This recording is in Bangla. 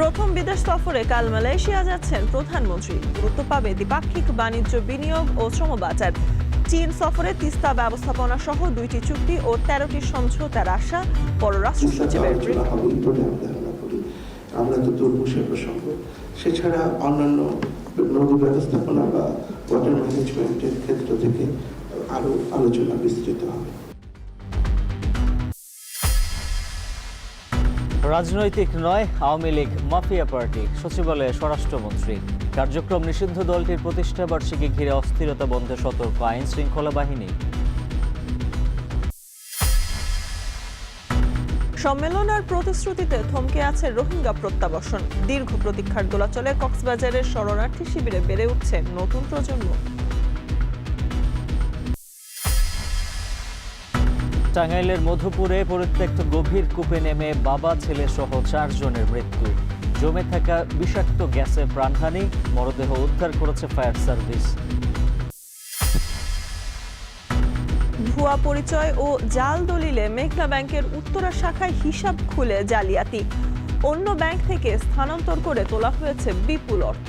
প্রথম বিদেশ সফরে কাল মালয়েশিয়া যাচ্ছেন প্রধানমন্ত্রী। গুরুত্ব পাবে দ্বিপাক্ষিক বাণিজ্য, বিনিয়োগ ও শ্রম বাজার। চীন সফরে তিস্তা ব্যবস্থাপনা সহ 2টি চুক্তি ও 13টি সমঝোতার আশা পররাষ্ট্র সচিবের। আমরা তো দুর্মুষের প্রসঙ্গ, সেছাড়া অন্যান্য নদী ব্যবস্থাপনা বা ওয়াটার ম্যানেজমেন্টের ক্ষেত্র থেকে আরো আলোচনা বিস্তৃত হবে। রাজনৈতিক নয়, আওয়ামী লীগ মাফিয়া পার্টি, সচিবালয়ে স্বরাষ্ট্রমন্ত্রী। কার্যক্রম নিষিদ্ধ দলটির প্রতিষ্ঠা বার্ষিকী ঘিরে অস্থিরতা বন্ধে সতর্ক আইন শৃঙ্খলা বাহিনী। সম্মেলন আর প্রতিশ্রুতিতে থমকে আছে রোহিঙ্গা প্রত্যাবাসন। দীর্ঘ প্রতীক্ষার দোলাচলে কক্সবাজারের শরণার্থী শিবিরে বেড়ে উঠছে নতুন প্রজন্ম। টাঙ্গাইলের মধুপুরে পরিত্যক্ত গভীর কূপে নেমে বাবা ছেলে সহ 4 জনের মৃত্যু। জমে থাকা বিষাক্ত গ্যাসে প্রাণহানি, মরদেহ উদ্ধার করেছে ফায়ার সার্ভিস। ভুয়া পরিচয় ও জাল দলিলে মেঘনা ব্যাংকের উত্তরা শাখায় হিসাব খুলে জালিয়াতি। অন্য ব্যাংক থেকে স্থানান্তর করে তোলা হয়েছে বিপুল অর্থ।